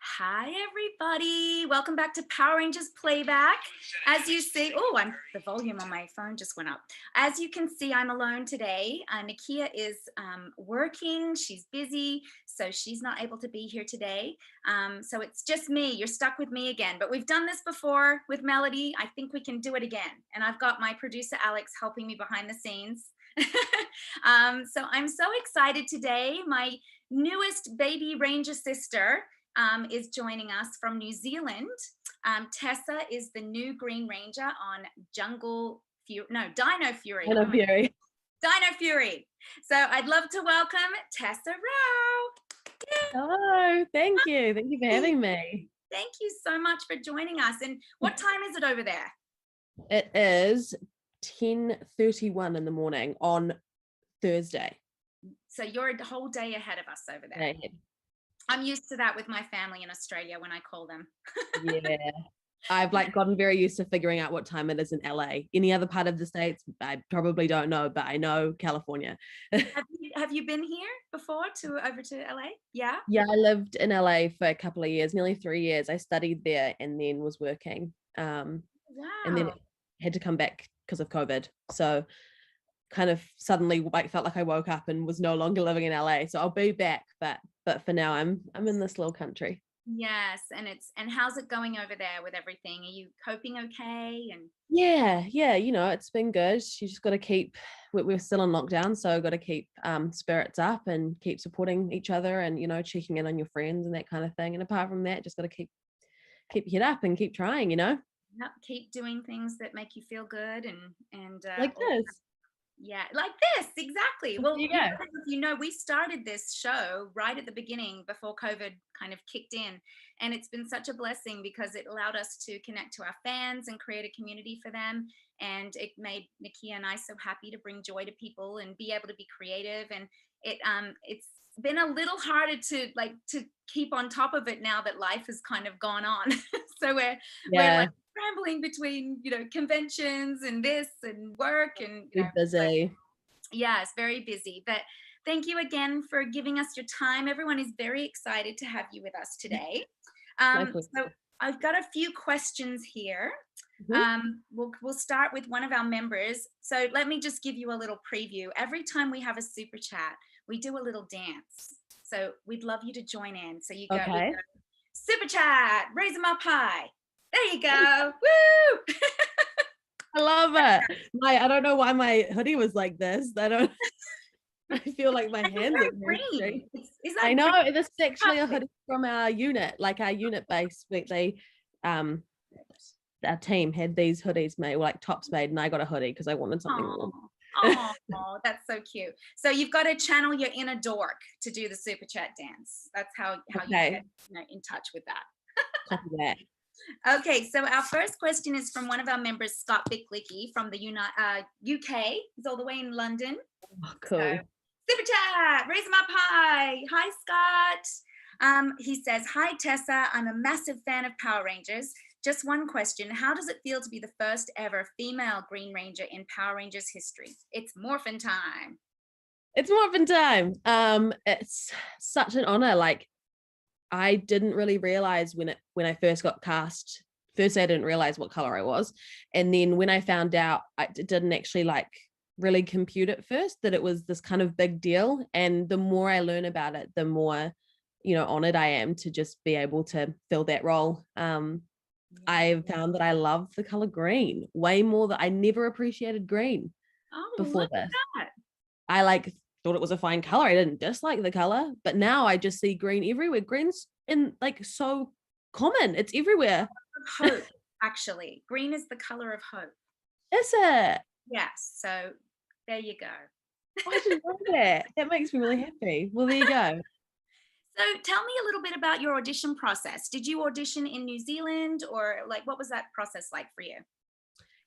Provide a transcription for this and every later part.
Hi, everybody. Welcome back to Power Rangers Playback. As you see, the volume on my phone just went up. As you can see, I'm alone today. Nakia is working. She's busy, so she's not able to be here today. So it's just me. You're stuck with me again. But we've done this before with Melody. I think we can do it again. And I've got my producer, Alex, helping me behind the scenes. So I'm so excited today. My newest baby ranger sister is joining us from New Zealand. Tessa is the new Green Ranger on Dino Fury. Dino Fury. Dino Fury. So I'd love to welcome Tessa Rao. Yeah. Hello, thank you. Thank you for having me. Thank you so much for joining us. And what time is it over there? It is 10:31 in the morning on Thursday. So you're a whole day ahead of us over there. Yeah. I'm used to that with my family in Australia when I call them. Yeah. I've gotten very used to figuring out what time it is in LA. Any other part of the States, I probably don't know, but I know California. Have you been here before over to LA? Yeah. Yeah, I lived in LA for a couple of years, nearly 3 years. I studied there and then was working. Wow. And then had to come back because of COVID. So kind of suddenly felt like I woke up and was no longer living in LA. So I'll be back, but for now I'm in this little country. Yes, and how's it going over there with everything? Are you coping okay? And yeah, it's been good. You just got to keep. We're still in lockdown, so got to keep spirits up and keep supporting each other, and checking in on your friends and that kind of thing. And apart from that, just got to keep your head up and keep trying. Yeah, keep doing things that make you feel good and like this. Yeah, like this, exactly. Well, we started this show right at the beginning before COVID kind of kicked in. And it's been such a blessing because it allowed us to connect to our fans and create a community for them. And it made Nakia and I so happy to bring joy to people and be able to be creative. And it's been a little harder to keep on top of it now that life has kind of gone on. So we're scrambling between conventions and this and work and busy. Yes, very busy. But thank you again for giving us your time. Everyone is very excited to have you with us today. So I've got a few questions here. We'll start with one of our members. So let me just give you a little preview. Every time we have a super chat, we do a little dance. So we'd love you to join in. So you go, super chat, raise them up high. There you go. Woo! I love it. I don't know why my hoodie was like this. I feel like my hands are green. I know green? This is actually a hoodie from our unit, our unit base. Our team had these hoodies made, tops made, and I got a hoodie because I wanted something warm. Oh, that's so cute. So you've got to channel your inner dork to do the super chat dance. That's how you get in touch with that. Copy that. Okay, so our first question is from one of our members, Scott Bicklicky from the UK. He's all the way in London. Oh, cool. So, super chat, raise him up high. Hi, Scott. He says, hi, Tessa. I'm a massive fan of Power Rangers. Just one question. How does it feel to be the first ever female Green Ranger in Power Rangers history? It's morphin' time. It's morphin' time. It's such an honor. I didn't really realize when I first got cast. First, I didn't realize what color I was. And then when I found out, I didn't actually really compute at first that it was this kind of big deal. And the more I learn about it, the more, honored I am to just be able to fill that role. I found that I love the color green way more than I never appreciated green before this. I thought it was a fine color. I didn't dislike the color, but now I just see green everywhere. Green's in so common. It's everywhere. Hope, actually. Green is the color of hope. Is it? Yes. So there you go. I didn't know that. That makes me really happy. Well, there you go. So tell me a little bit about your audition process. Did you audition in New Zealand or what was that process like for you?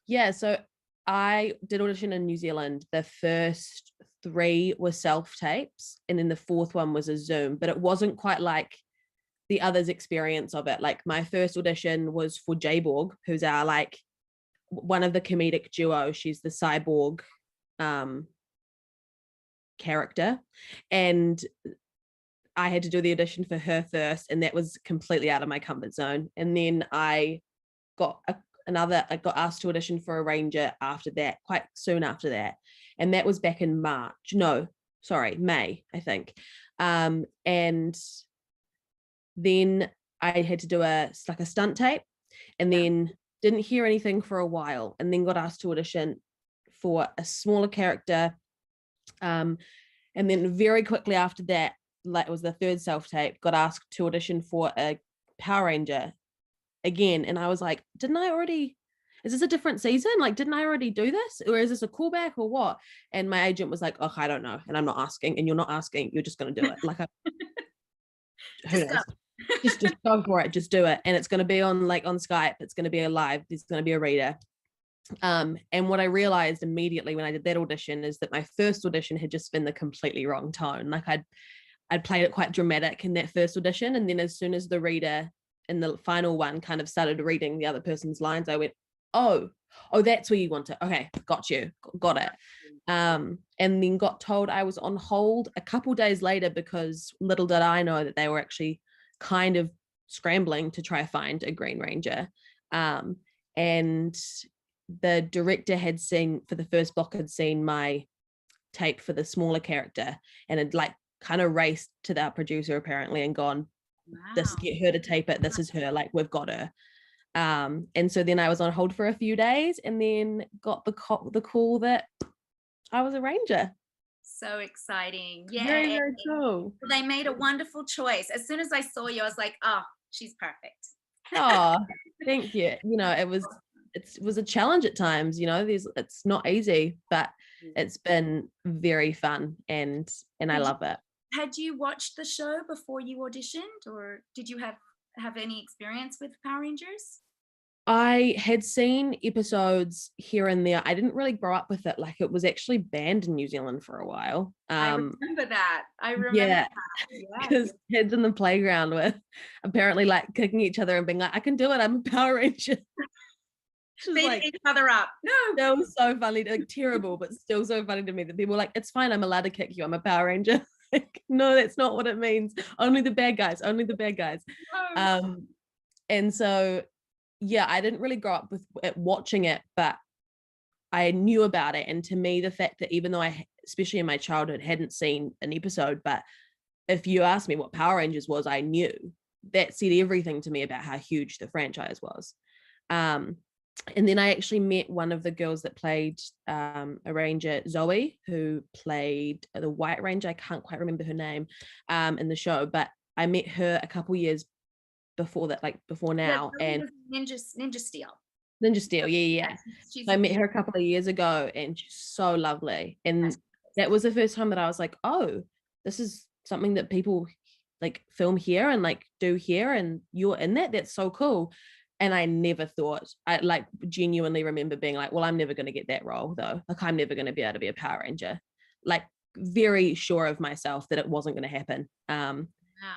Yeah, so I did audition in New Zealand. The first 3 were self-tapes and then the 4th one was a Zoom, but it wasn't quite like the others' experience of it. My first audition was for J-Borg, who's our one of the comedic duo. She's the cyborg character, and I had to do the audition for her first, and that was completely out of my comfort zone. And then I got I got asked to audition for a ranger after that, quite soon after that. And that was back in May, I think. And then I had to do a stunt tape, and then didn't hear anything for a while, and then got asked to audition for a smaller character. And then very quickly after that, like it was the third self-tape, got asked to audition for a Power Ranger again. And I was like, is this a different season? Like, didn't I already do this? Or is this a callback or what? And my agent was like, oh, I don't know. And I'm not asking, and you're not asking, you're just going to do it. Like, who knows? Just go for it. Just do it. And it's going to be on Skype. It's going to be a live. There's going to be a reader. And what I realized immediately when I did that audition is that my first audition had just been the completely wrong tone. Like I'd played it quite dramatic in that first audition. And then as soon as the reader in the final one kind of started reading the other person's lines, I went, oh, that's where you want it. Okay, got it. And then got told I was on hold a couple days later, because little did I know that they were actually kind of scrambling to try to find a Green Ranger. And the director had seen, for the first block, had seen my tape for the smaller character, and had like kind of raced to our producer apparently and gone, get her to tape it. This is her, like, we've got her. And so then I was on hold for a few days, and then got the call that I was a ranger. So exciting. Yeah. Very, very cool. They made a wonderful choice. As soon as I saw you, I was like, oh, she's perfect. Oh, thank you. You know, it was a challenge at times, you know, it's not easy, but it's been very fun, and I love it. Had you watched the show before you auditioned, or did you have any experience with Power Rangers? I had seen episodes here and there. I didn't really grow up with it. Like, it was actually banned in New Zealand for a while. I remember that. Yeah, because kids in the playground were apparently like kicking each other and being like, I can do it, I'm a Power Ranger. Beating like, each other up. No, that was so funny, like terrible, but still so funny to me that people were like, it's fine, I'm allowed to kick you, I'm a Power Ranger. Like, no, that's not what it means. Only the bad guys. No. And so yeah, I didn't really grow up with it, watching it, but I knew about it. And to me, the fact that even though I, especially in my childhood, hadn't seen an episode, but if you asked me what Power Rangers was, I knew. That said everything to me about how huge the franchise was. And then I actually met one of the girls that played a ranger, Zoe, who played the White Ranger. I can't quite remember her name in the show, but I met her a couple years before that, like before now. Yeah, and Ninja Steel. Yeah. So I met her a couple of years ago, and she's so lovely. And that was the first time that I was like, oh, this is something that people like film here and like do here, and you're in that. That's so cool. And I never thought, I like genuinely remember being like, well, I'm never going to get that role though. Like, I'm never going to be able to be a Power Ranger. Like, very sure of myself that it wasn't going to happen. Wow.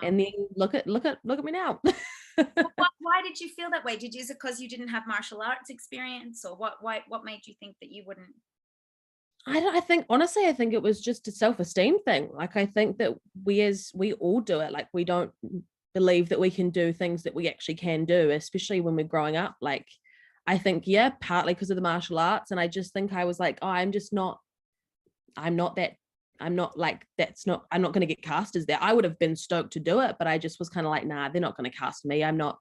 And then look at me now. Why did you feel that way? Is it because you didn't have martial arts experience, or what made you think that you wouldn't? I think it was just a self-esteem thing. Like, I think that we all do it. Like, we don't believe that we can do things that we actually can do, especially when we're growing up. Like, I think, yeah, partly because of the martial arts. And I just think I was like, oh, I'm not going to get cast as that. I would have been stoked to do it, but I just was kind of like, nah, they're not going to cast me. I'm not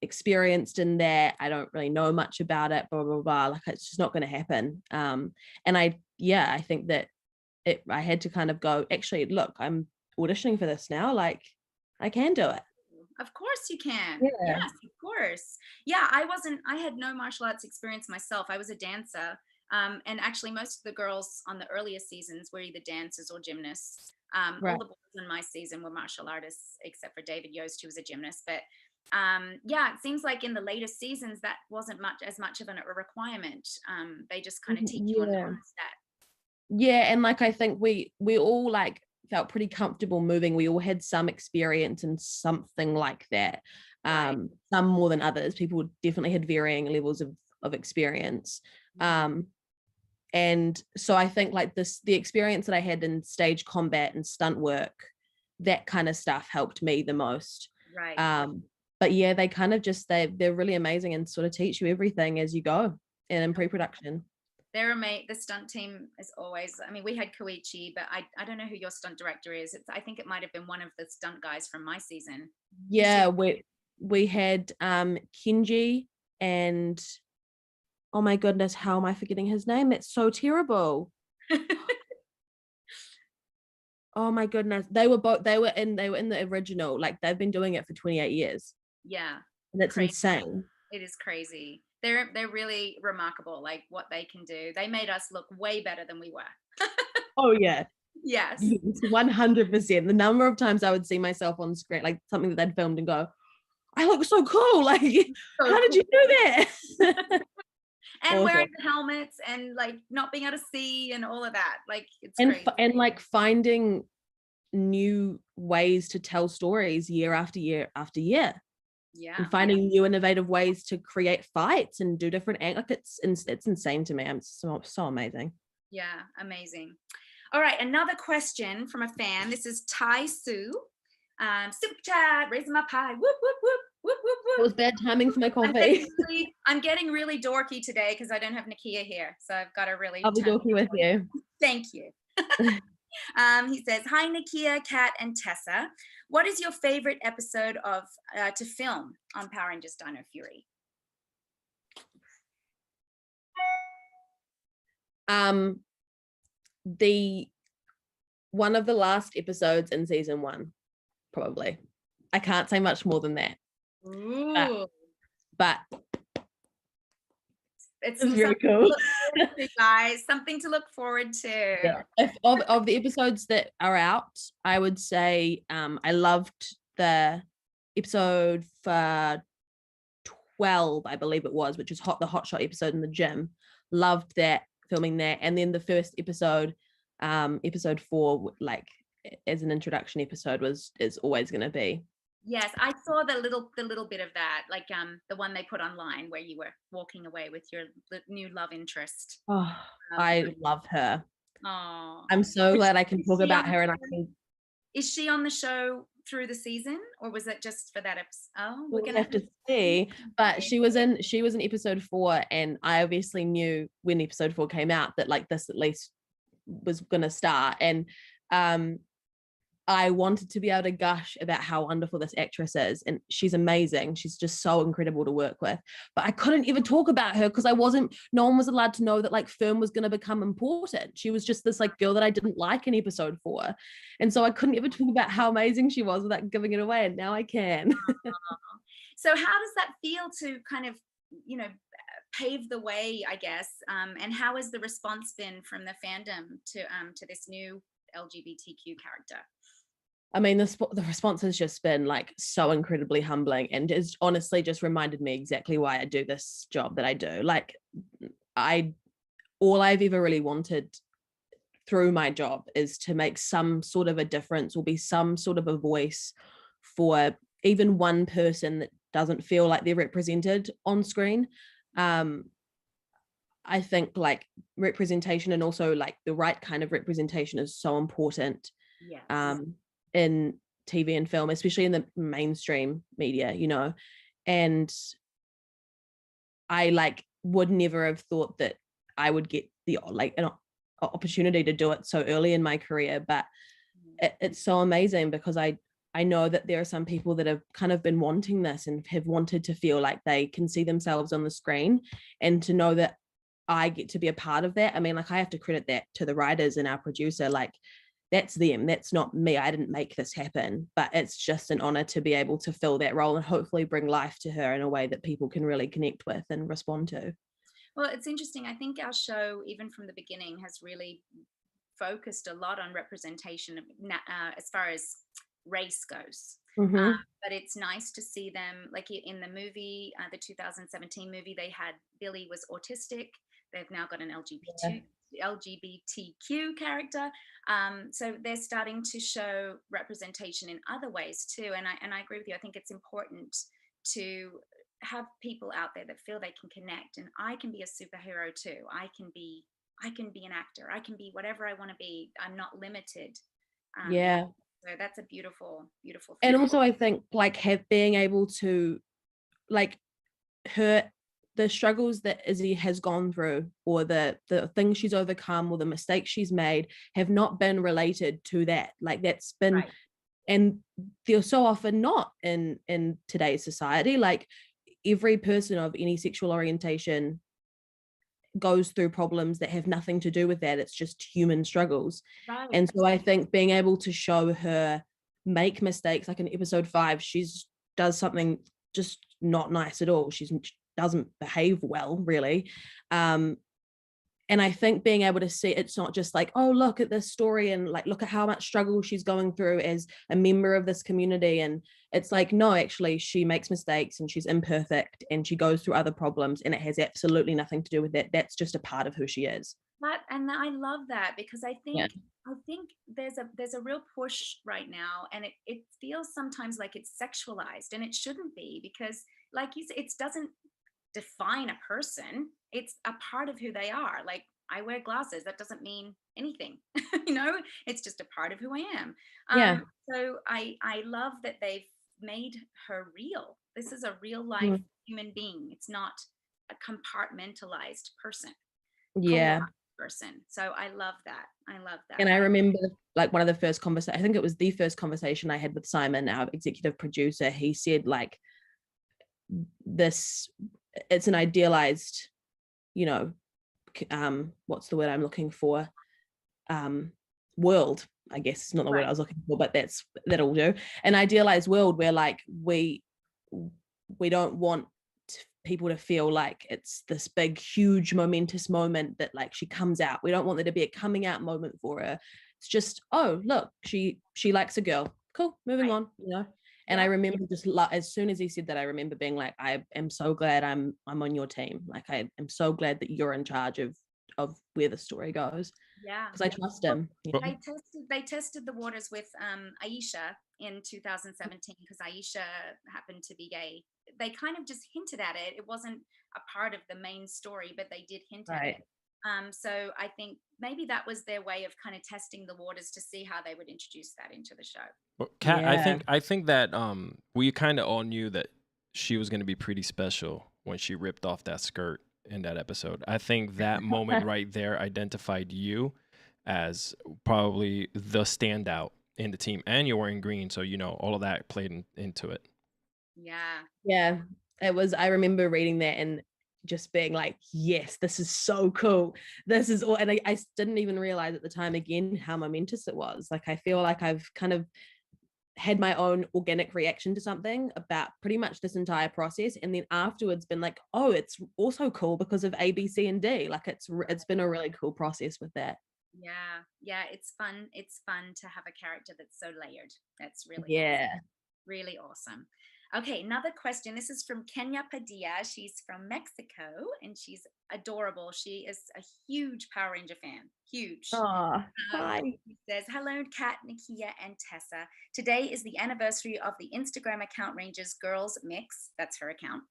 experienced in that. I don't really know much about it, blah, blah, blah. Like, it's just not going to happen. And I think that I had to kind of go, actually, look, I'm auditioning for this now. Like, I can do it. Of course you can. Yeah. Yes, of course. Yeah, I had no martial arts experience myself. I was a dancer. And actually most of the girls on the earlier seasons were either dancers or gymnasts. Right. All the boys in my season were martial artists, except for David Yost, who was a gymnast. But yeah, it seems like in the later seasons, that wasn't as much of a requirement. They just kind of teach you on that. Yeah, and like, I think we all like felt pretty comfortable moving. We all had some experience in something like that. Right. Some more than others. People definitely had varying levels of experience. And so I think like the experience that I had in stage combat and stunt work that kind of stuff helped me the most. Right. But yeah, they kind of just, they're really amazing and sort of teach you everything as you go and in pre-production. They're amazing. The stunt team is always, I mean, we had Koichi, but I don't know who your stunt director is. I think it might have been one of the stunt guys from my season. Yeah, we had Kenji and, oh my goodness, how am I forgetting his name? That's so terrible. Oh my goodness. They were in the original. Like, they've been doing it for 28 years. Yeah. And it's Crazy. insane. It is crazy. They're really remarkable, like what they can do. They made us look way better than we were. Oh yeah. Yes. 100%. The number of times I would see myself on screen, like something that they'd filmed, and go, I look so cool. Like, how did you do that? And awesome. Wearing the helmets and like not being able to see and all of that. Like, it's crazy. And like finding new ways to tell stories year after year after year. Yeah. And finding new innovative ways to create fights and do different like it's insane to me. I'm so amazing. Yeah, amazing. All right, another question from a fan. This is Tai Sue. Super chat, raising my pie. Whoop, whoop, whoop, whoop, whoop, whoop. It was bad timing for my coffee. I'm getting really dorky today because I don't have Nakia here. So I've got to really. I'll be dorky with you. Thank you. He says, hi, Nakia, Kat, and Tessa. What is your favorite episode of to film on Power Rangers Dino Fury? The one of the last episodes in season 1, probably. I can't say much more than that. Ooh. But it's very cool. Guys, something to look forward to. Yeah. Of the episodes that are out, I would say I loved the episode for 12, I believe it was, which is the hot shot episode in the gym. Loved that, filming that. And then the first episode, episode 4, like as an introduction episode, is always going to be. Yes, I saw the little bit of that, like the one they put online where you were walking away with your new love interest. Oh, I love her. Oh, I'm so glad I can talk about her. And is she on the show through the season, or was it just for that episode? Oh, we're gonna have to see. But she was in episode 4, and I obviously knew when episode 4 came out that like this at least was gonna start. And I wanted to be able to gush about how wonderful this actress is, and she's amazing. She's just so incredible to work with. But I couldn't even talk about her because no one was allowed to know that like Fern was going to become important. She was just this like girl that I didn't like in episode 4. And so I couldn't even talk about how amazing she was without giving it away. And now I can. So how does that feel to kind of, pave the way, I guess? And how has the response been from the fandom to this new LGBTQ character? I mean, the response has just been like so incredibly humbling, and it's honestly just reminded me exactly why I do this job that I do. Like, all I've ever really wanted through my job is to make some sort of a difference or be some sort of a voice for even one person that doesn't feel like they're represented on screen. I think like representation, and also like the right kind of representation, is so important. Yes. In TV and film, especially in the mainstream media, and I like would never have thought that I would get the like an opportunity to do it so early in my career. But it's so amazing because I know that there are some people that have kind of been wanting this and have wanted to feel like they can see themselves on the screen, and to know that I get to be a part of that. I mean, like, I have to credit that to the writers and our producer. Like, that's them, that's not me. I didn't make this happen, but it's just an honor to be able to fill that role and hopefully bring life to her in a way that people can really connect with and respond to. Well, it's interesting. I think our show, even from the beginning, has really focused a lot on representation as far as race goes. Mm-hmm. But it's nice to see them, like in the movie, the 2017 movie, they had Billy was autistic. They've now got an LGBTQ character, so they're starting to show representation in other ways too. And I agree with you. I think it's important to have people out there that feel they can connect. And I can be a superhero too. I can be an actor. I can be whatever I want to be. I'm not limited. Yeah. So that's a beautiful, beautiful And thing. also I think like being able to like the struggles that Izzy has gone through, or the things she's overcome, or the mistakes she's made, have not been related to that. Like that's been, Right. and they're so often not in today's society. Like every person of any sexual orientation goes through problems that have nothing to do with that. It's just human struggles. Right. And so I think being able to show her make mistakes, like in episode 5, she's does something just not nice at all. She doesn't behave well, really. And I think being able to see it's not just like, oh, look at this story and like look at how much struggle she's going through as a member of this community. And it's like, no, actually she makes mistakes and she's imperfect and she goes through other problems, and it has absolutely nothing to do with that. That's just a part of who she is. And I love that, because Yeah. I think there's a real push right now, and it feels sometimes like it's sexualized, and it shouldn't be, because like you said, it doesn't define a person. It's a part of who they are. Like, I wear glasses, that doesn't mean anything. It's just a part of who I am. Yeah. So I love that they've made her real. This is a real life Mm. human being. It's not a compartmentalized person, Yeah. polarized person. So I love that. I love that. And I remember like one of the first conversations, I think it was the first conversation I had with Simon, our executive producer. He said like, this, it's an idealized, you know, what's the word I'm looking for? World, I guess is not the word I was looking for, but that'll do. An idealized world where like we don't want people to feel like it's this big, huge, momentous moment that like she comes out. We don't want there to be a coming out moment for her. It's just, oh, look, she likes a girl. Cool, moving on, you know. And I remember just as soon as he said that, I remember being like, I am so glad I'm on your team. Like I am so glad that you're in charge of where the story goes. Yeah. Because I trust him. Well, they tested the waters with Aisha in 2017, because Aisha happened to be gay. They kind of just hinted at it. It wasn't a part of the main story, but they did hint at it. So I think maybe that was their way of kind of testing the waters to see how they would introduce that into the show. Well, Kat, I think that we kind of all knew that she was going to be pretty special when she ripped off that skirt in that episode. I think that moment right there identified you as probably the standout in the team, and you're wearing green, so you know all of that played into it. Yeah, it was. I remember reading that and just being like, yes, this is so cool. This is all. And I didn't even realize at the time again how momentous it was. Like I feel like I've kind of had my own organic reaction to something about pretty much this entire process, and then afterwards been like, oh, it's also cool because of A, B, C, and D. Like it's been a really cool process with that. Yeah, it's fun to have a character that's so layered. That's really awesome. Really awesome. Okay, another question. This is from Kenya Padilla. She's from Mexico and she's adorable. She is a huge Power Ranger fan. Huge. Oh, hi. She says, hello, Kat, Nakia, and Tessa. Today is the anniversary of the Instagram account Rangers Girls Mix. That's her account.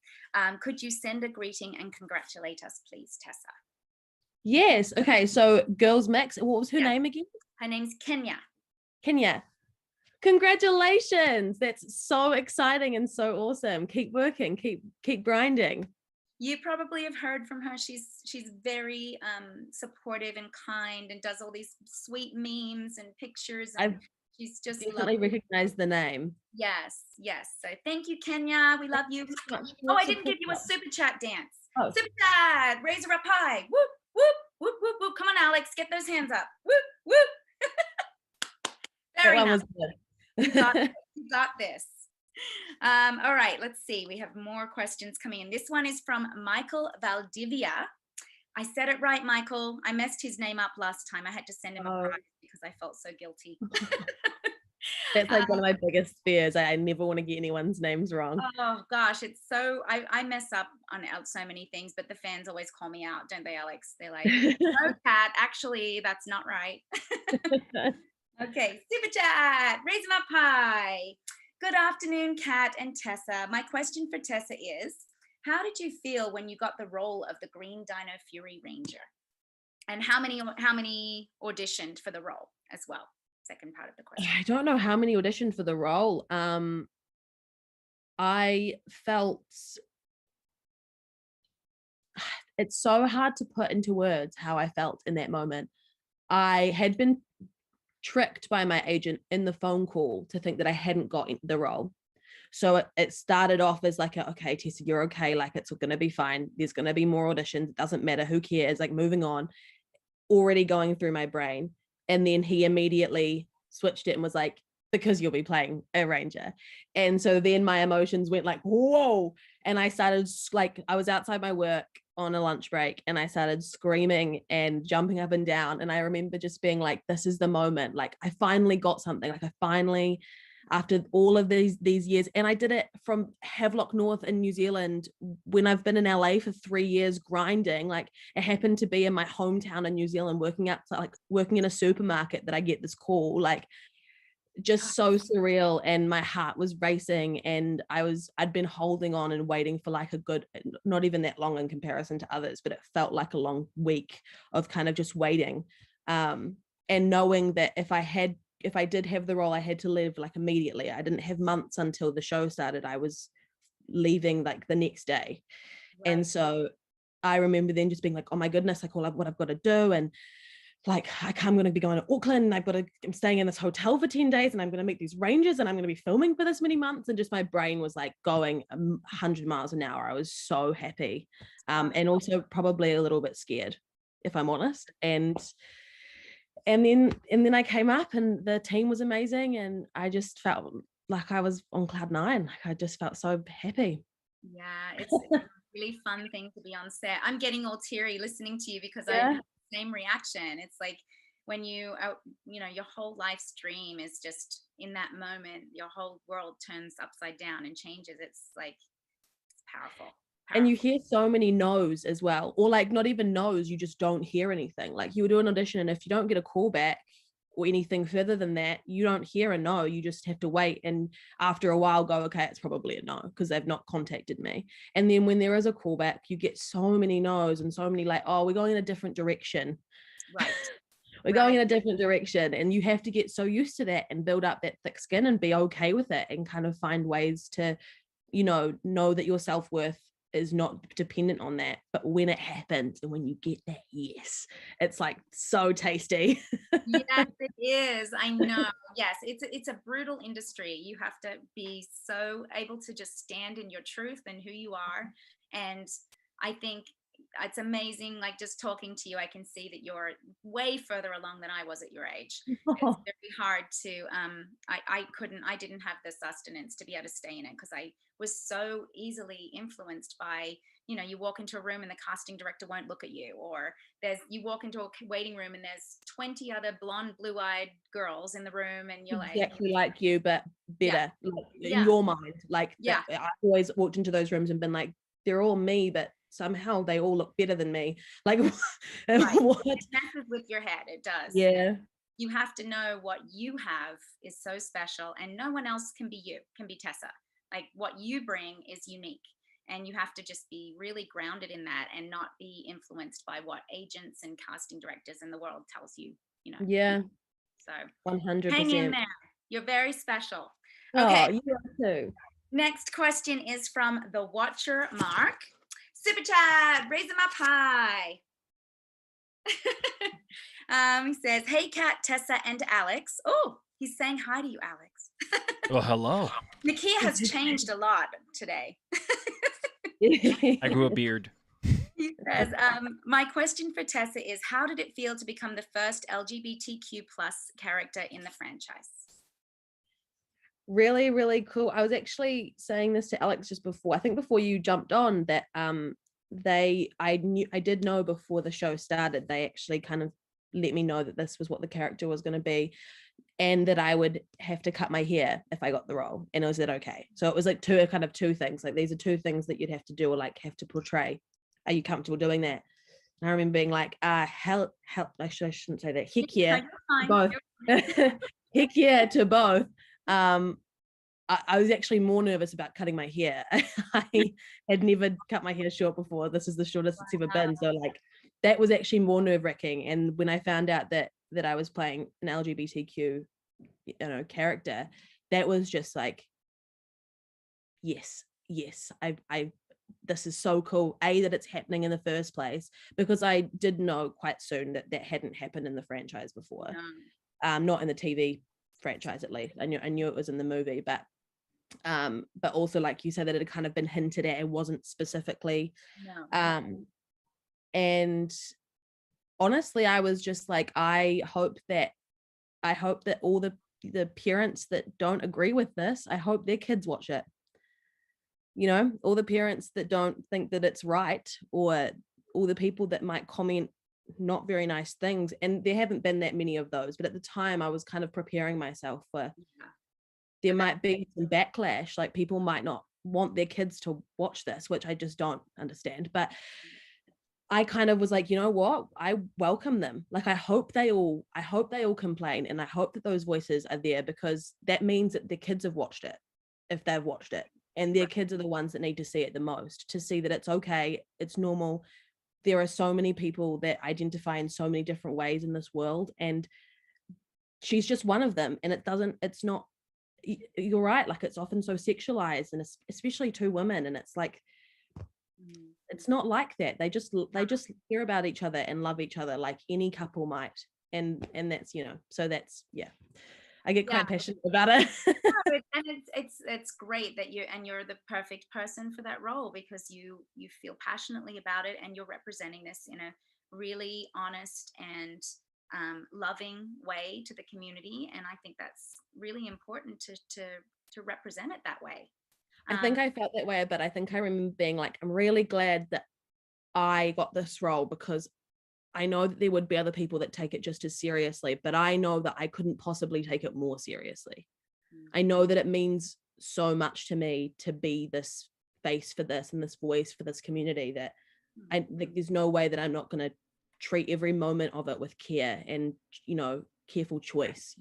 Could you send a greeting and congratulate us, please, Tessa? Yes. Okay. So Girls Mix. What was her name again? Her name's Kenya. Kenya. Congratulations. That's so exciting and so awesome. Keep working. Keep grinding. You probably have heard from her. She's very supportive and kind and does all these sweet memes and pictures. And she's just definitely recognized the name. Yes. So thank you, Kenya. We love you. Oh, I didn't give you a super chat dance. Oh. Super chat. Raise her up high. Whoop, whoop, whoop, whoop, whoop. Come on, Alex. Get those hands up. Whoop, whoop. Very nice. You got this. All right, let's see. We have more questions coming in. This one is from Michael Valdivia. I said it right, Michael. I messed his name up last time. I had to send him a prize because I felt so guilty. That's like one of my biggest fears. I never want to get anyone's names wrong. Oh gosh, it's so I mess up on so many things, but the fans always call me out, don't they, Alex? They're like, no, Kat, actually, that's not right. Okay, super chat, raise them up high. Good afternoon, Kat and Tessa. My question for Tessa is, how did you feel when you got the role of the Green Dino Fury Ranger? And how many auditioned for the role as well? second part of the question. I don't know how many auditioned for the role. I felt it's so hard to put into words how I felt in that moment. I had been tricked by my agent in the phone call to think that I hadn't got the role. So it started off as like, okay, Tessa, you're okay. Like, it's going to be fine. There's going to be more auditions. It doesn't matter. Who cares? Like, moving on, already going through my brain. And then he immediately switched it and was like, because you'll be playing a ranger. And so then my emotions went like, whoa. And I started like, I was outside my work on a lunch break and I started screaming and jumping up and down. And I remember just being like, this is the moment. Like, I finally got something. Like, I finally, after all of these years, and I did it from Havelock North in New Zealand when I've been in LA for 3 years grinding. Like, it happened to be in my hometown in New Zealand, working in a supermarket that I get this call, like, just so surreal. And my heart was racing, and I'd been holding on and waiting for like a good, not even that long in comparison to others, but it felt like a long week of kind of just waiting, and knowing that if I did have the role, I had to leave like immediately. I didn't have months until the show started. I was leaving like the next day. Right. And so I remember then just being like, oh my goodness, like, what I've got to do. And like, I'm going to be going to Auckland, and I'm staying in this hotel for 10 days, and I'm going to meet these rangers, and I'm going to be filming for this many months. And just my brain was like going 100 miles an hour. I was so happy. And also probably a little bit scared, if I'm honest. And then I came up, and the team was amazing, and I just felt like I was on cloud nine. Like, I just felt so happy. Yeah, it's a really fun thing to be on set. I'm getting all teary listening to you because I have the same reaction. It's like when your whole life's dream is just in that moment, your whole world turns upside down and changes. It's like, it's powerful. And you hear so many no's as well, or like not even no's, you just don't hear anything. Like, you would do an audition, and if you don't get a call back or anything further than that, you don't hear a no. You just have to wait, and after a while go, okay, it's probably a no because they've not contacted me. And then when there is a callback, you get so many no's and so many like, oh, we're going in a different direction. Right. We're going in a different direction, and you have to get so used to that and build up that thick skin and be okay with it, and kind of find ways to, know that your self-worth is not dependent on that. But when it happens and when you get that yes, it's like so tasty. Yes, it is. I know. Yes, it's a brutal industry. You have to be so able to just stand in your truth and who you are. And I think it's amazing, like, just talking to you, I can see that you're way further along than I was at your age. It's very hard to I didn't have the sustenance to be able to stay in it, because I was so easily influenced by, you walk into a room and the casting director won't look at you, or you walk into a waiting room and there's 20 other blonde, blue-eyed girls in the room, and you're exactly like you, but better, in your mind. Like, I always walked into those rooms and been like, they're all me, but somehow they all look better than me. Like, right. It messes with your head. It does. Yeah. You have to know what you have is so special, and no one else can be Tessa. Like, what you bring is unique, and you have to just be really grounded in that and not be influenced by what agents and casting directors in the world tells you, Yeah. So 100%. hang in there. You're very special. Okay. Oh, you are too. Next question is from the Watcher Mark. Super chat, raise them up high. He says, hey, Kat, Tessa, and Alex. Oh, he's saying hi to you, Alex. Well, hello. Nakia has changed a lot today. I grew a beard. He says, my question for Tessa is, how did it feel to become the first LGBTQ plus character in the franchise? Really, really cool. I was actually saying this to Alex just before, I think before you jumped on, that I did know before the show started, they actually kind of let me know that this was what the character was going to be, and that I would have to cut my hair if I got the role. And was that okay? So it was like two things, like, these are two things that you'd have to do, or like have to portray. Are you comfortable doing that? And I remember being like, hell, I shouldn't say that. Heck yeah, both. Heck yeah to both. I was actually more nervous about cutting my hair. I had never cut my hair short before. This is the shortest it's ever been. So like, that was actually more nerve-wracking. And when I found out that I was playing an LGBTQ character, that was just like, yes, I this is so cool, that it's happening in the first place, because I did know quite soon that hadn't happened in the franchise before. Not in the TV franchise, at least. I knew it was in the movie, but also, like you said, that it had kind of been hinted at, it wasn't specifically. And honestly, I was just like, I hope that all the parents that don't agree with this, I hope their kids watch it. All the parents that don't think that it's right, or all the people that might comment not very nice things, and there haven't been that many of those, but at the time I was kind of preparing myself for there might be some backlash, like people might not want their kids to watch this, which I just don't understand. But I kind of was like, you know what, I welcome them. Like, I hope they all complain, and I hope that those voices are there, because that means that their kids have watched it, if they've watched it, and their kids are the ones that need to see it the most, to see that it's okay, it's normal. There are so many people that identify in so many different ways in this world, and she's just one of them. And it's not, you're right, like, it's often so sexualized, and especially two women, and it's like, it's not like that. They just care about each other and love each other like any couple might, and that's, so that's, I get quite passionate about it. And it's great that you're the perfect person for that role, because you feel passionately about it, and you're representing this in a really honest and loving way to the community. And I think that's really important to represent it that way. I think I felt that way, but I think I remember being like, I'm really glad that I got this role, because I know that there would be other people that take it just as seriously, but I know that I couldn't possibly take it more seriously. I know that it means so much to me to be this face for this and this voice for this community, that I think there's no way that I'm not going to treat every moment of it with care and, careful choice,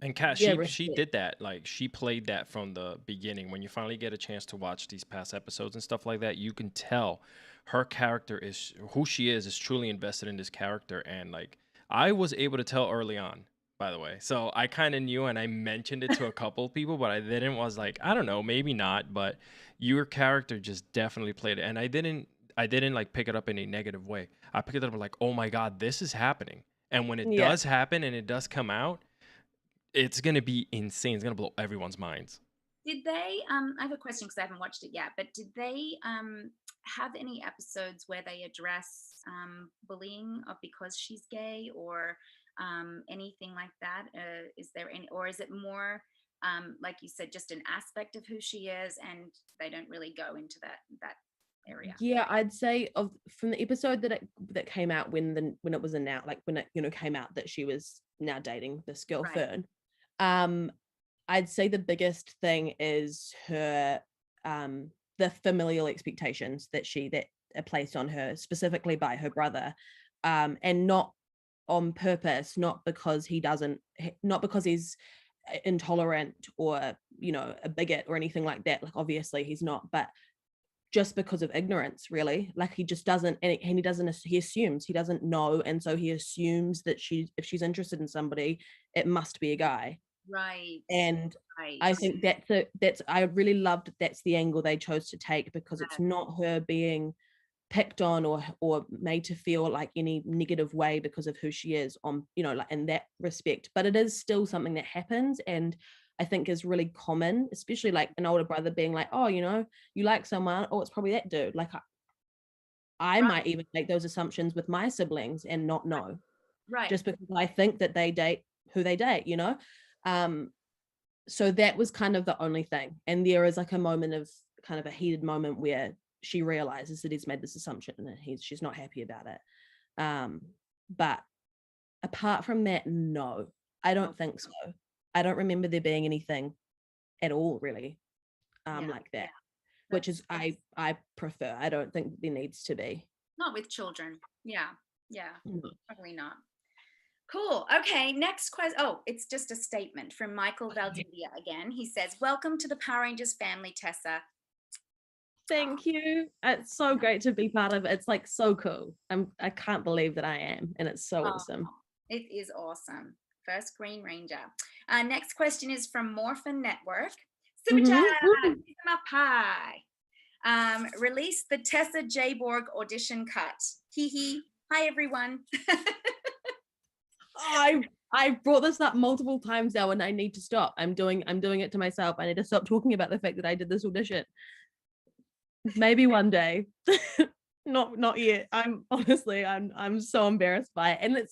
And Kat, she did that. Like, she played that from the beginning. When you finally get a chance to watch these past episodes and stuff like that, you can tell her character is who she is truly invested in this character. And like, I was able to tell early on, by the way. So I kind of knew, and I mentioned it to a couple people, but I didn't, was like, I don't know, maybe not, but your character just definitely played it. And I didn't like pick it up in a negative way. I picked it up like, oh my God, this is happening. And when it does happen and it does come out, it's going to be insane. It's going to blow everyone's minds. Did they, I have a question because I haven't watched it yet, but did they have any episodes where they address bullying because she's gay, or anything like that? Is there any, or is it more, like you said, just an aspect of who she is, and they don't really go into that area? Yeah, I'd say from the episode that came out when it was announced, like when it came out that she was now dating this girl, Fern, I'd say the biggest thing is her the familial expectations that are placed on her, specifically by her brother, and not on purpose, not because he's intolerant or a bigot or anything like that. Like, obviously he's not, but just because of ignorance, really. Like, he just doesn't, and he assumes, he doesn't know, and so he assumes that if she's interested in somebody, it must be a guy. Right. And I think that's I really loved that's the angle they chose to take, because it's not her being picked on or made to feel like any negative way because of who she is, on like in that respect, but it is still something that happens, and I think is really common, especially like an older brother being like, oh, you like someone, oh, it's probably that dude. Like, I might even make those assumptions with my siblings and not know, just because I think that they date who they date, so that was kind of the only thing. And there is like a moment of kind of a heated moment where she realizes that he's made this assumption and she's not happy about it. But apart from that, no, I don't think so. I don't remember there being anything at all, really, like that, which is I prefer. I don't think there needs to be. Not with children. Yeah, probably not. Cool. Okay, next question. Oh, it's just a statement from Michael Valdivia again. He says, welcome to the Power Rangers family, Tessa. Thank you. It's so great to be part of it. It's like so cool. I can't believe that I am, and it's so awesome. It is awesome. First Green Ranger. Next question is from Morphin Network. Super chat, pie. Release the Tessa J. Borg audition cut. Hee hee. Hi everyone. I've brought this up multiple times now, and I need to stop. I'm doing it to myself. I need to stop talking about the fact that I did this audition. Maybe one day. Not yet. I'm so embarrassed by it, and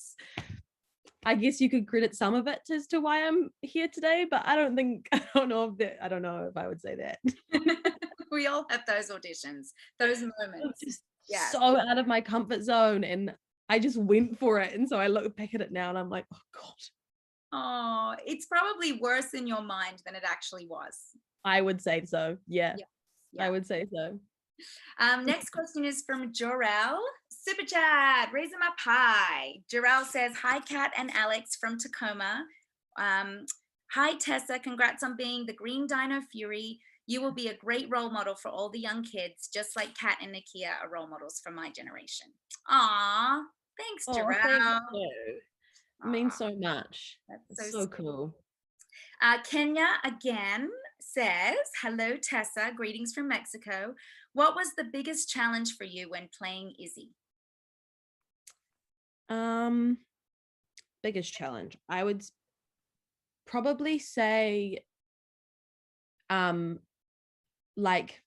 I guess you could credit some of it as to why I'm here today, but I don't know if I would say that. We all have those auditions, those moments. Just so out of my comfort zone, and I just went for it. And so I look back at it now and I'm like, oh God. Oh, it's probably worse in your mind than it actually was. I would say so. Yeah. I would say so. Next question is from Jorel. Super chat, raise them up high. Jorel says, hi, Kat and Alex from Tacoma. Hi, Tessa. Congrats on being the Green Dino Fury. You will be a great role model for all the young kids, just like Kat and Nakia are role models for my generation. Aw, thanks, Jorel. Thank you. It means so much. That's so cool. Kenya again says, hello, Tessa. Greetings from Mexico. What was the biggest challenge for you when playing Izzy? Biggest challenge, I would probably say like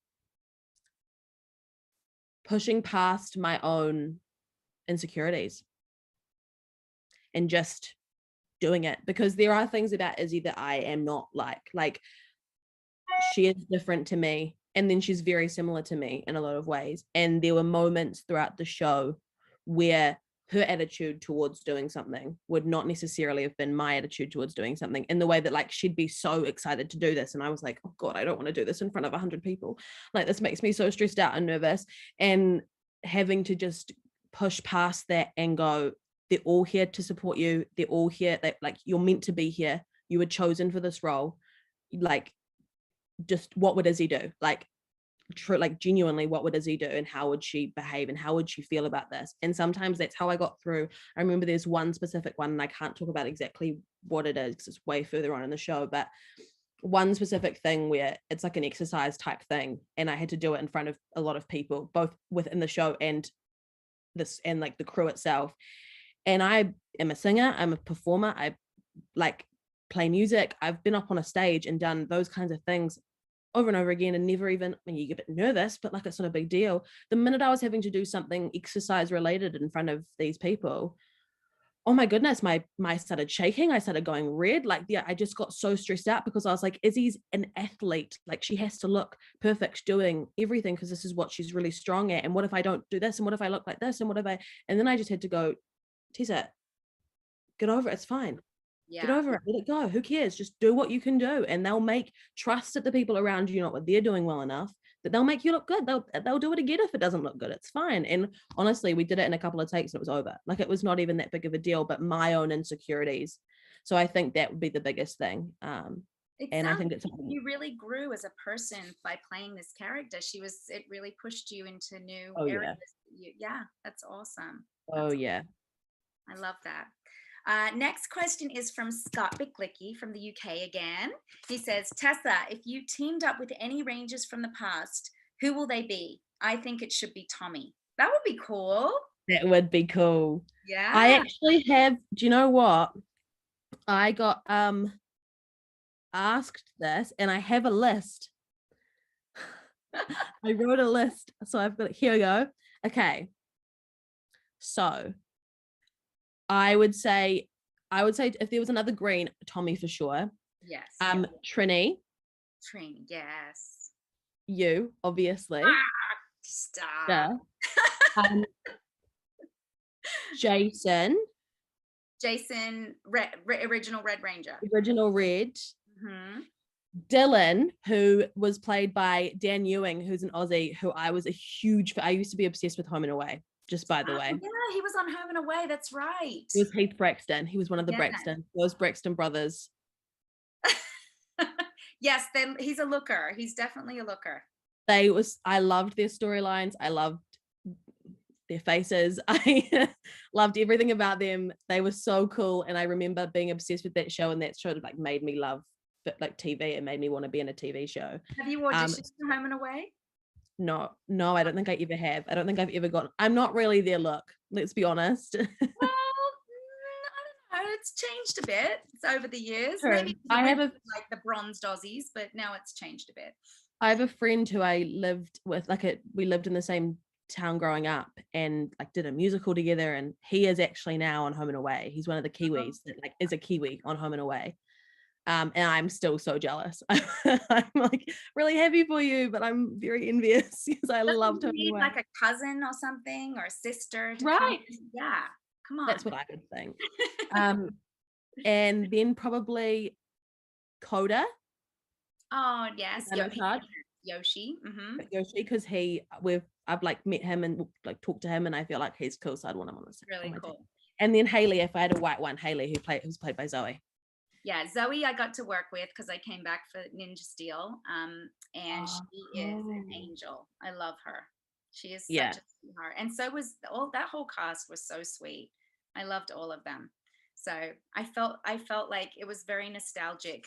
pushing past my own insecurities and just doing it, because there are things about Izzy that I am not like she is different to me, and then she's very similar to me in a lot of ways, and there were moments throughout the show where her attitude towards doing something would not necessarily have been my attitude towards doing something, in the way that like she'd be so excited to do this and I was like, oh God, I don't want to do this in front of 100 people. Like, this makes me so stressed out and nervous, and having to just push past that and go, they're all here to support you. They're all here. Like, you're meant to be here. You were chosen for this role. Like, just what would Izzy do? Like genuinely, what would Izzy do, and how would she behave, and how would she feel about this? And sometimes that's how I got through. I remember there's one specific one, and I can't talk about exactly what it is because it's way further on in the show, but one specific thing where it's like an exercise type thing, and I had to do it in front of a lot of people, both within the show and like the crew itself. And I am a singer, I'm a performer, I like play music, I've been up on a stage and done those kinds of things over and over again, and never even, I mean, you get a bit nervous, but like, it's not a big deal. The minute I was having to do something exercise related in front of these people, oh my goodness, my started shaking, I started going red. Like, I just got so stressed out, because I was like, Izzy's an athlete, like she has to look perfect doing everything, because this is what she's really strong at. And what if I don't do this, and what if I look like this, and and then I just had to go, Tessa, get over it, it's fine. Get over it, let it go, who cares? Just do what you can do, and trust that the people around you know what they're doing well enough that they'll make you look good. They'll do it again if it doesn't look good, it's fine. And honestly, we did it in a couple of takes and it was over. Like, it was not even that big of a deal, but my own insecurities. So I think that would be the biggest thing. And I think it's you really grew as a person by playing this character. It really pushed you into new areas. That's awesome. Yeah, I love that. Next question is from Scott Bicklicky from the UK again. He says, Tessa, if you teamed up with any Rangers from the past, who will they be? I think it should be Tommy. That would be cool. That would be cool. Yeah. I actually have, do you know what? I got asked this, and I have a list. I wrote a list, so I've got it. Here we go. Okay. So I would say if there was another green, Tommy for sure. Yes. Trini, yes. You, obviously. Stop. Yeah. Jason, original Red Ranger. Original Red. Mm-hmm. Dylan, who was played by Dan Ewing, who's an Aussie, who I was I used to be obsessed with Home and Away, just by the way. Yeah, he was on Home and Away, that's right. It was Heath Braxton. He was one of the those Braxton brothers. Yes, he's a looker. He's definitely a looker. I loved their storylines. I loved their faces. I loved everything about them. They were so cool, and I remember being obsessed with that show, and that show like made me love like TV. It made me want to be in a TV show. Have you auditioned for Home and Away? No, I don't think I ever have. I don't think I've ever got. I'm not really their look. Let's be honest. Well, I don't know. It's changed a bit. It's over the years. True. Maybe I have like the bronzed Aussies, but now it's changed a bit. I have a friend who I lived with, we lived in the same town growing up, and like did a musical together, and he is actually now on Home and Away. He's one of the Kiwis that like is a Kiwi on Home and Away. And I'm still so jealous. I'm like really happy for you, but I'm very envious because I loved Home and Away. Like a cousin or something, or a sister to right? Yeah, come on. That's what I would think. And then probably Coda. Oh yes, Yoshi. Yoshi, because I've like met him and like talked to him, and I feel like he's cool, so I'd want him on this. Really cool. Team. And then Haley, if I had a white one, Haley, who's played by Zoe. Yeah, Zoe I got to work with because I came back for Ninja Steel, and she is an angel. I love her. She is such a sweetheart, and so was that whole cast was so sweet. I loved all of them. So I felt like it was very nostalgic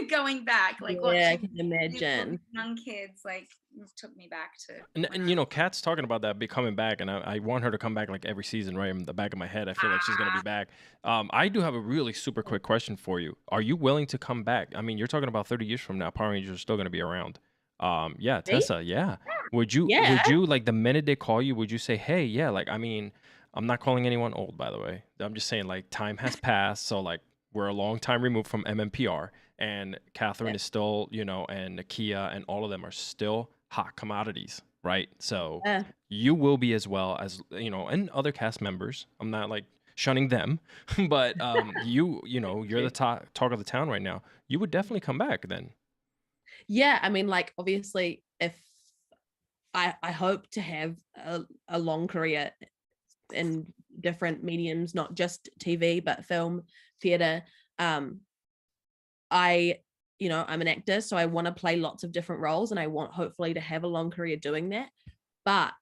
going back. Like, I can imagine young kids, like, it took me back to. And you know, Kat's talking about that coming back, and I want her to come back like every season, right? In the back of my head, I feel like she's gonna be back. I do have a really super quick question for you. Are you willing to come back? I mean, you're talking about 30 years from now, Power Rangers are still gonna be around. Yeah, Tessa, yeah. Would you like the minute they call you, would you say, hey, yeah, like, I mean, I'm not calling anyone old, by the way. I'm just saying, like, time has passed. So, like, we're a long time removed from MMPR. And Catherine is still, you know, and Nakia and all of them are still hot commodities, right? So you will be as well as, you know, and other cast members. I'm not, like, shunning them. But you know, you're the talk of the town right now. You would definitely come back then. Yeah, I mean, like, obviously, if I hope to have a long career in different mediums, not just TV but film, theater. I'm an actor, so I want to play lots of different roles, and I want hopefully to have a long career doing that. But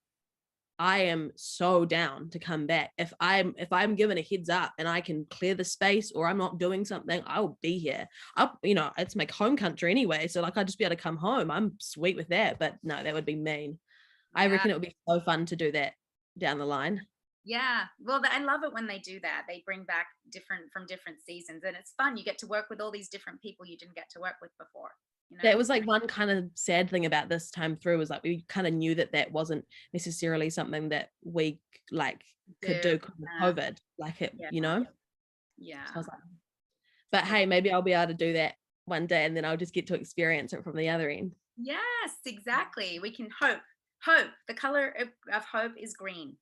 I am so down to come back. If I'm given a heads up and I can clear the space, or I'm not doing something, I'll be here. It's my home country anyway, so like I'd just be able to come home. I'm sweet with that. But no, that would be mean. I reckon it would be so fun to do that down the line. Yeah, well, I love it when they do that. They bring back from different seasons, and it's fun. You get to work with all these different people you didn't get to work with before. You know? That was like one kind of sad thing about this time through, was like we kind of knew that wasn't necessarily something that we like could do because of COVID, like it, you know. Yeah. So I was like, but hey, maybe I'll be able to do that one day, and then I'll just get to experience it from the other end. Yes, exactly. We can hope. The color of hope is green.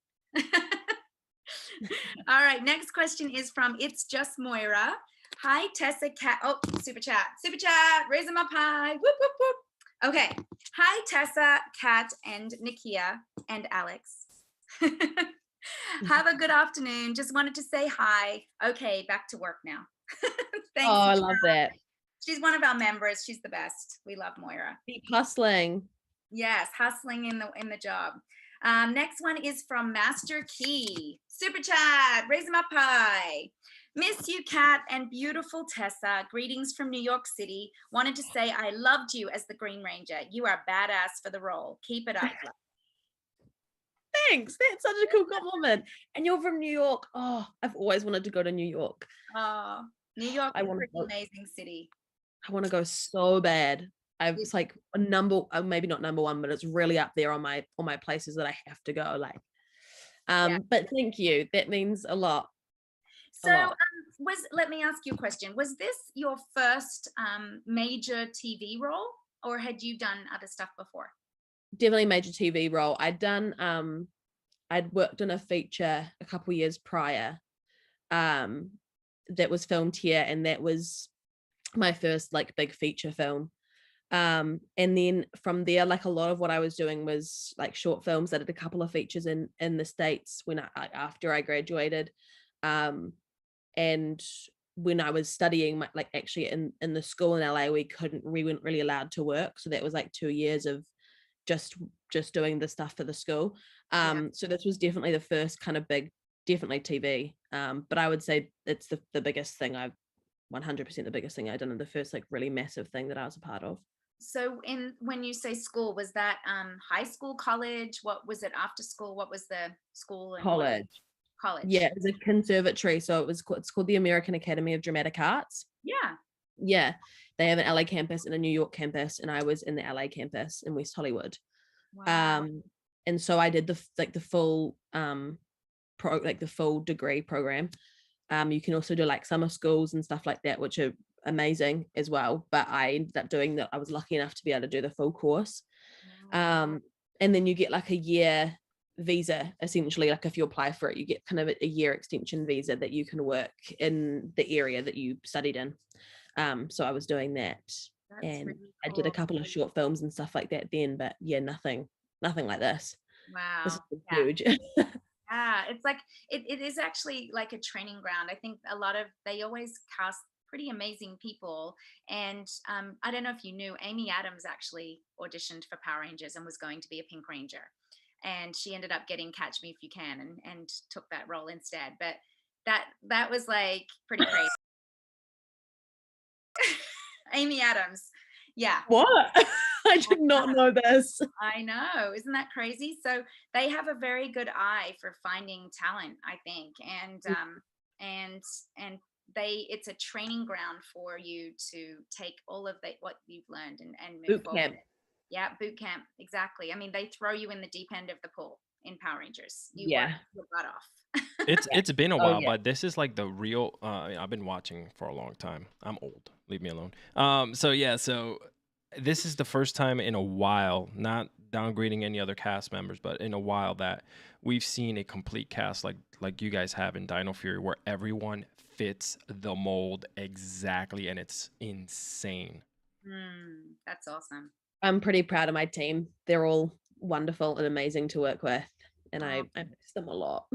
All right, next question is from It's Just Moira. Hi, Tessa, Kat. Oh, super chat, raise them up high. Whoop, whoop, whoop. Okay. Hi, Tessa, Kat, and Nakia, and Alex. Have a good afternoon. Just wanted to say hi. Okay, back to work now. Thanks. Oh, I love that. She's one of our members. She's the best. We love Moira. Keep hustling. Yes, hustling in the job. Next one is from Master Key. Super chat, raise them up high. Miss you, Kat, and beautiful Tessa. Greetings from New York City. Wanted to say I loved you as the Green Ranger. You are badass for the role. Keep it up. Thanks. That's such a cool compliment. And you're from New York. Oh, I've always wanted to go to New York. Oh, New York is a pretty amazing city. I want to go so bad. It's like maybe not number one, but it's really up there on my places that I have to go. Like, but thank you. That means a lot. So, let me ask you a question. Was this your first major TV role, or had you done other stuff before? Definitely major TV role. I'd worked in a feature a couple years prior, that was filmed here, and that was my first like big feature film. And then from there, like a lot of what I was doing was like short films. I did a couple of features in the States after I graduated. And when I was studying, like actually in the school in LA, we weren't really allowed to work. So that was like 2 years of just doing the stuff for the school. So this was definitely the first kind of big, definitely TV. But I would say it's the biggest thing 100% the biggest thing I've done, and the first like really massive thing that I was a part of. So when you say school, was that high school, college? What was it, after school? What was the school? And College. College. Yeah, it's a conservatory. So it's called the American Academy of Dramatic Arts. Yeah. Yeah. They have an LA campus and a New York campus, and I was in the LA campus in West Hollywood. Wow. And so I did the full the full degree program. You can also do like summer schools and stuff like that, which are amazing as well. But I ended up doing that. I was lucky enough to be able to do the full course. Wow. And then you get like a year visa, essentially. Like if you apply for it, you get kind of a year extension visa that you can work in the area that you studied in. So I was doing that. That's and really I did a cool. couple of short films and stuff like that then, but yeah, nothing like this. Wow. This is Yeah. huge. Yeah, it's like it is actually like a training ground. I think they always cast pretty amazing people. And I don't know if you knew, Amy Adams actually auditioned for Power Rangers and was going to be a Pink Ranger, and she ended up getting Catch Me If You Can and took that role instead. But that was like pretty crazy. Amy Adams. Yeah. What? I did not know this. I know. Isn't that crazy? So they have a very good eye for finding talent, I think. And it's a training ground for you to take all of what you've learned and move Boot forward. camp. Yeah, boot camp. Exactly. I mean, they throw you in the deep end of the pool in Power Rangers. You Yeah. work your butt off. It's been a while, yeah. but this is like the real. I've been watching for a long time. I'm old. Leave me alone. So this is the first time in a while, not downgrading any other cast members, but in a while that we've seen a complete cast like you guys have in Dino Fury, where everyone fits the mold exactly, and it's insane. That's awesome. I'm pretty proud of my team. They're all wonderful and amazing to work with, and I miss them a lot.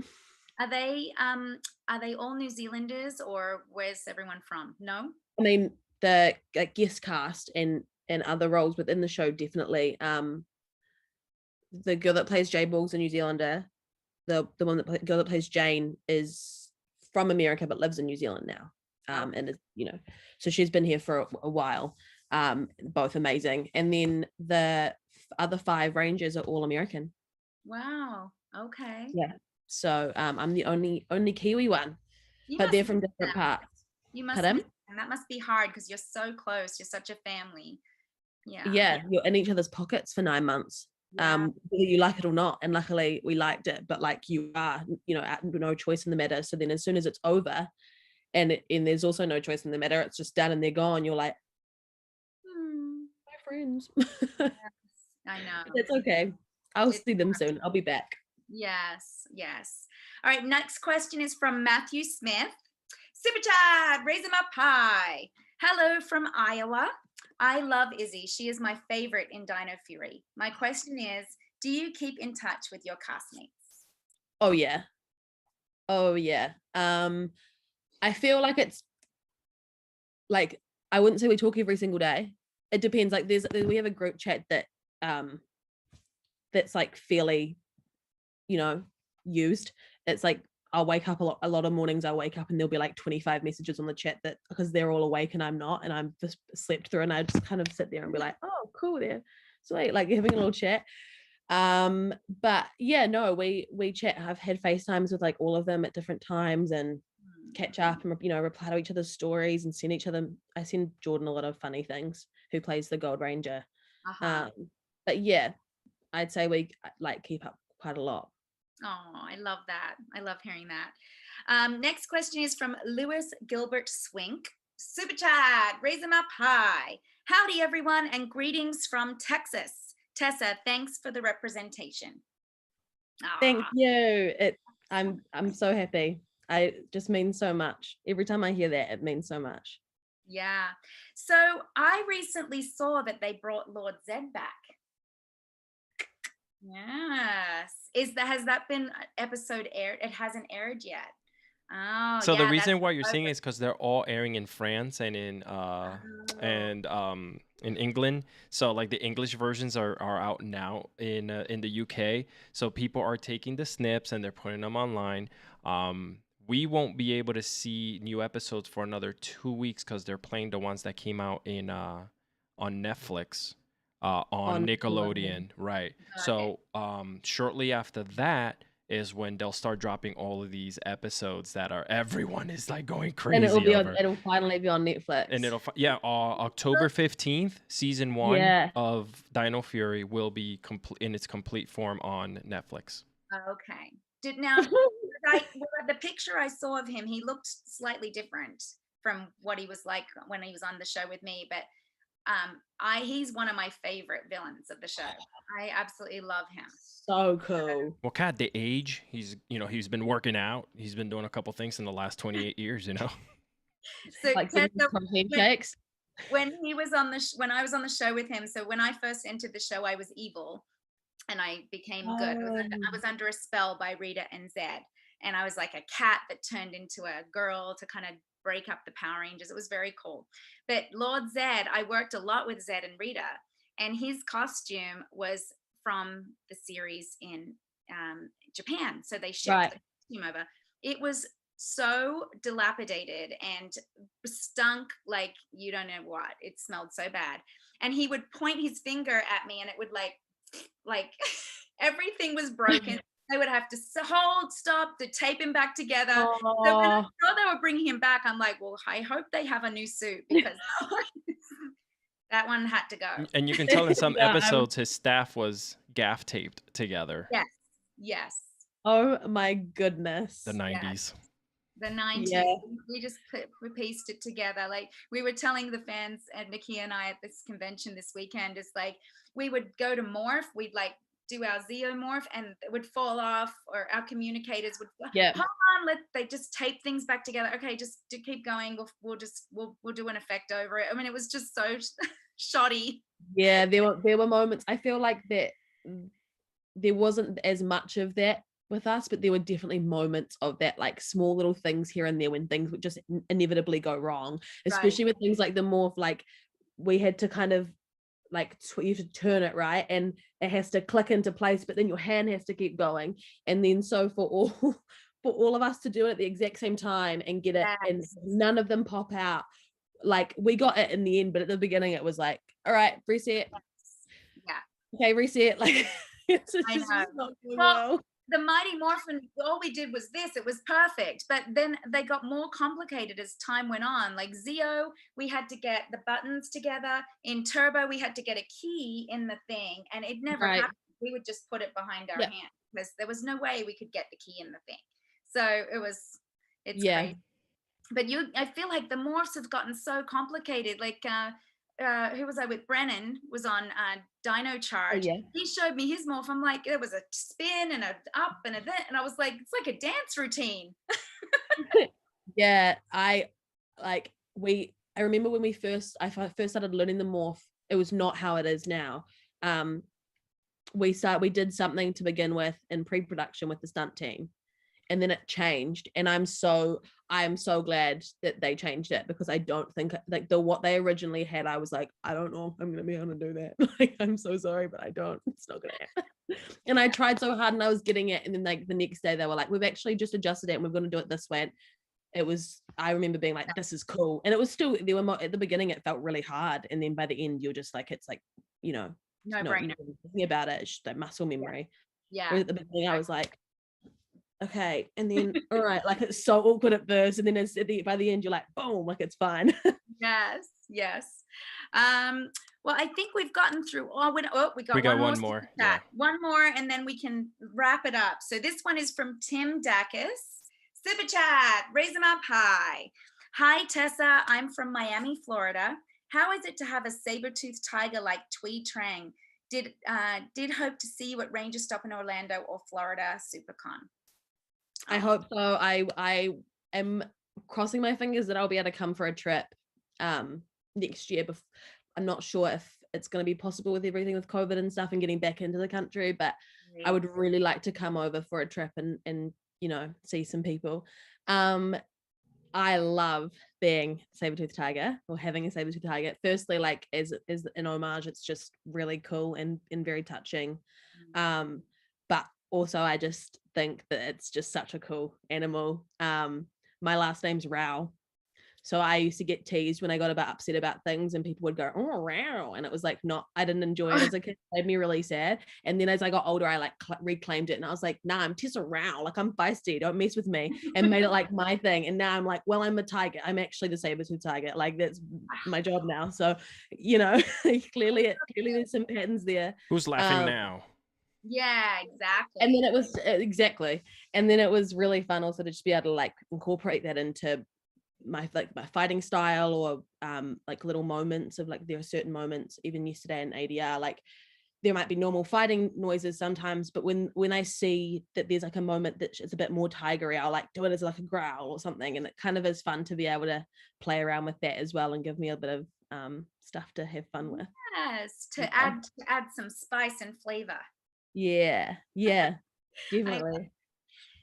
Are they all New Zealanders, or where's everyone from? No? I mean, the guest cast and other roles within the show, definitely. The girl that plays Jay Ball's a New Zealander. The girl that plays Jane is from America but lives in New Zealand now. And so she's been here for a while. Both amazing. And then the other 5 Rangers are all American. Wow. Okay. Yeah. So I'm the only Kiwi one, but they're from different parts. You must. And that must be hard because you're so close. You're such a family. Yeah. Yeah, you're in each other's pockets for 9 months. Yeah. Whether you like it or not. And luckily we liked it, but like you are, no choice in the matter. So then as soon as it's over and there's also no choice in the matter, it's just done and they're gone, you're like, my friends. Yes, I know. It's okay. I'll see them soon. I'll be back. Yes. All right, next question is from Matthew Smith. Super chat, raise them up high. Hello from Iowa. I love Izzy. She is my favorite in Dino Fury. My question is, do you keep in touch with your castmates? Oh yeah. I feel like it's like, I wouldn't say we talk every single day. It depends. Like we have a group chat that that's like fairly, used. It's like I'll wake up a lot of mornings. I'll wake up and there'll be like 25 messages on the chat that because they're all awake and I'm not, and I'm just slept through, and I just kind of sit there and be like, oh, cool, there, sweet, like having a little chat. But yeah, no, we chat. I've had FaceTimes with like all of them at different times and catch up and reply to each other's stories and I send Jordan a lot of funny things, who plays the Gold Ranger. But yeah, I'd say we like keep up quite a lot. Oh, I love that. I love hearing that. Next question is from Lewis Gilbert Swink. Super chat, raise them up high. Howdy everyone, and greetings from Texas. Tessa, thanks for the representation. Thank you. I'm so happy. It just means so much. Every time I hear that, it means so much. Yeah. So I recently saw that they brought Lord Zed back. Yes. Has that been episode aired? It hasn't aired yet. Oh, So the yeah, that's reason why you're so seeing it good. is because they're all airing in France and Oh, in England. So like the English versions are out now in the UK. So people are taking the snips and they're putting them online. We won't be able to see new episodes for another 2 weeks because they're playing the ones that came out in on Netflix, on On Nickelodeon. Nickelodeon, right? okay. So shortly after that is when they'll start dropping all of these episodes that are everyone is like going And crazy over. it'll finally be on And Netflix. October 15th, season 1 Yeah. of Dino Fury will be complete in its complete form on Netflix. Okay. Now, the picture I saw of him, he looked slightly different from what he was like when he was on the show with me. But he's one of my favorite villains of the show. I absolutely love him. So cool. Well, God, the age, he's been working out. He's been doing a couple things in the last 28 years, So Like Tessa, protein shakes. when he was on when I was on the show with him, so when I first entered the show, I was evil and I became good. I was under a spell by Rita and Zed, and I was like a cat that turned into a girl to kind of break up the Power Rangers. It was very cool. But Lord Zed, I worked a lot with Zed and Rita, and his costume was from the series in Japan, so they shipped Right. the costume over. It was so dilapidated and stunk like you don't know what. It smelled so bad, and he would point his finger at me, and it would like everything was broken. They would have to stop to tape him back together. So when I saw they were bringing him back, I'm like, well, I hope they have a new suit because that one had to go. And you can tell in some Yeah, episodes his staff was gaff taped together. Yes. Oh my goodness. The 90s. The 90s. Yeah. We just we pieced it together. Like we were telling the fans, and Nikki and I at this convention this weekend, is like we would go to morph, we'd like do our Zeomorph and it would fall off, or our communicators would hold on, they just tape things back together. Okay, just keep going. We'll do an effect over it. I mean, it was just so shoddy. Yeah, there were moments. I feel like that there wasn't as much of that with us, but there were definitely moments of that, like small little things here and there when things would just inevitably go wrong, especially with things like the morph. Like we had to kind of like you should turn it right and it has to click into place, but then your hand has to keep going, and then so for all of us to do it at the exact same time and get it, and none of them pop out. Like we got it in the end, but at the beginning it was like, all right, reset. Okay, reset. Like it's just not going well. The Mighty Morphin, all we did was this. It was perfect. But then they got more complicated as time went on. Like Zeo, we had to get the buttons together. In Turbo, we had to get a key in the thing. And it never happened. We would just put it behind our hand because there was no way we could get the key in the thing. So it's crazy. But I feel like the morphs have gotten so complicated. Like who was I with? Brennan was on Dino Charge. He showed me his morph. I'm like, there was a spin and a up and a that, and I was like, it's like a dance routine. I remember when I first started learning the morph, it was not how it is now. We did something to begin with in pre-production with the stunt team, and then it changed, and I am so glad that they changed it, because I don't think like what they originally had, I was like, I don't know if I'm gonna be able to do that. Like, I'm so sorry, but it's not gonna happen. And I tried so hard and I was getting it, and then like the next day they were like, we've actually just adjusted it and we're gonna do it this way. I remember being like, this is cool. And it was still, there were at the beginning it felt really hard, and then by the end you're just like, it's like, no brainer. Thinking about it, it's just like muscle memory. Whereas at the beginning I was like, okay, and then all right, like it's so awkward at first, and then by the end you're like, boom, like it's fine. Yes. Well, I think we've gotten through. We got one more. One more, and then we can wrap it up. So this one is from Tim Dacus. Super chat, raise them up high. Hi Tessa, I'm from Miami, Florida. How is it to have a saber-toothed tiger like Twee Trang? Did hope to see you at Ranger Stop in Orlando or Florida SuperCon. I hope so. I am crossing my fingers that I'll be able to come for a trip next year. I'm not sure if it's going to be possible with everything with COVID and stuff and getting back into the country, but I would really like to come over for a trip and see some people. I love being saber-toothed tiger or having a saber-toothed tiger. Firstly, like as an homage, it's just really cool and very touching. But also I just think that it's just such a cool animal. My last name's Rao. So I used to get teased when I got upset about things, and people would go, "Oh, Rao," and it was like, I didn't enjoy it as a kid. It made me really sad. And then as I got older, I like reclaimed it, and I was like, "Nah, I'm Tessa Rao. Like, I'm feisty. Don't mess with me," and made it like my thing. And now I'm like, well, I'm a tiger. I'm actually the saber-tooth tiger. Like, that's my job now. So, clearly there's some patterns there. Who's laughing now? Yeah, exactly. And then it was exactly. And then it was really fun also to just be able to like incorporate that into my fighting style, or like little moments of like, there are certain moments, even yesterday in ADR, like there might be normal fighting noises sometimes, but when I see that there's like a moment that it's a bit more tigery, I'll like do it as like a growl or something, and it kind of is fun to be able to play around with that as well and give me a bit of stuff to have fun with. Yes, to add some spice and flavor. Yeah, definitely.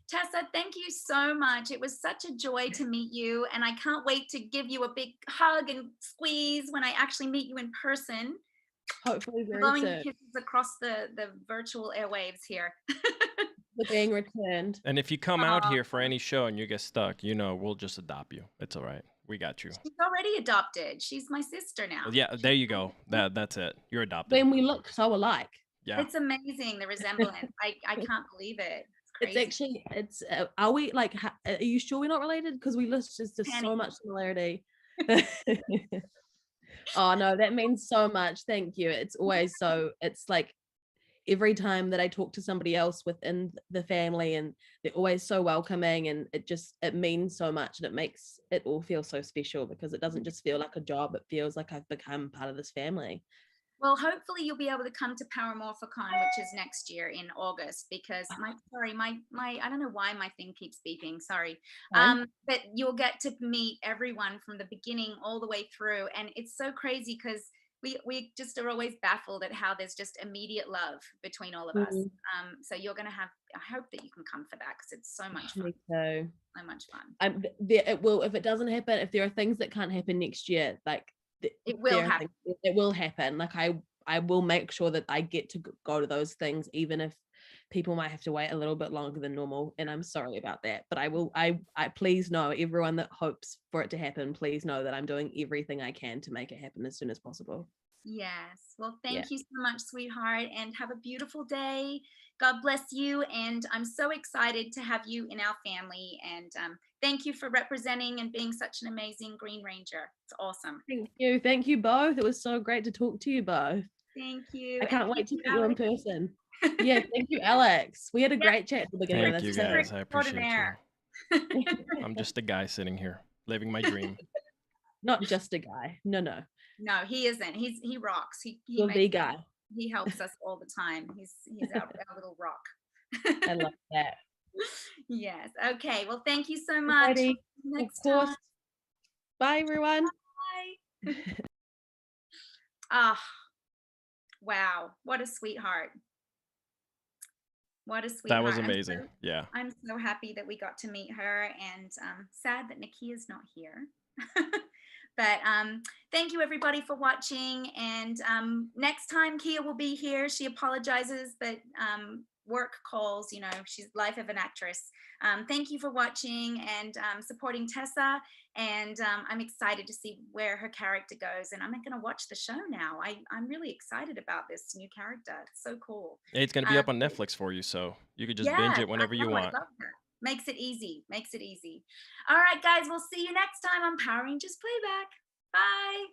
Tessa, thank you so much. It was such a joy to meet you, and I can't wait to give you a big hug and squeeze when I actually meet you in person. Hopefully very blowing soon. Kisses across the virtual airwaves here. We're being returned. And if you come out here for any show and you get stuck, we'll just adopt you. It's all right. We got you. She's already adopted. She's my sister now. Well, yeah, there you go. That's it. You're adopted. Then we look so alike. Yeah. It's amazing, the resemblance. I can't believe it. It's actually, are we like, are you sure we're not related? Because we list just so much similarity. Oh no, that means so much. Thank you. It's always it's like every time that I talk to somebody else within the family, and they're always so welcoming, and it means so much, and it makes it all feel so special, because it doesn't just feel like a job. It feels like I've become part of this family. Well, hopefully you'll be able to come to Paramorphicon, which is next year in August, because my I don't know why my thing keeps beeping, sorry. But you'll get to meet everyone from the beginning all the way through, and it's so crazy because we just are always baffled at how there's just immediate love between all of us. So you're going to have, I hope that you can come for that, because it's so much fun. So much fun. It will, if it doesn't happen, if there are things that can't happen next year, like it will happen. It will happen. Like I will make sure that I get to go to those things, even if people might have to wait a little bit longer than normal, and I'm sorry about that, but I will. I please know, everyone that hopes for it to happen, please know that I'm doing everything I can to make it happen as soon as possible. Yes. Well, thank you so much, sweetheart, and have a beautiful day. God bless you. And I'm so excited to have you in our family. And thank you for representing and being such an amazing Green Ranger. It's awesome. Thank you. Thank you both. It was so great to talk to you both. Thank you. I can't wait to meet you in person. Yeah, thank you, Alex. We had a great chat at the beginning of this. Thank you, guys. I appreciate you. I'm just a guy sitting here living my dream. Not just a guy. No. No, he isn't. He rocks. You're the guy. He helps us all the time. He's our little rock. I love that. Yes. Okay. Well, thank you so much. Next time. Bye, everyone. Bye. Wow. What a sweetheart. What a sweetheart. That was amazing. Yeah. I'm so happy that we got to meet her, and sad that Nakia's not here. But thank you, everybody, for watching. And next time Kia will be here. She apologizes, but work calls, she's life of an actress. Thank you for watching and supporting Tessa. And I'm excited to see where her character goes. And I'm going to watch the show now. I'm really excited about this new character. It's so cool. It's going to be up on Netflix for you, so you could just binge it whenever you want. I love that. Makes it easy. All right, guys, we'll see you next time on Power Rangers Playback. Bye.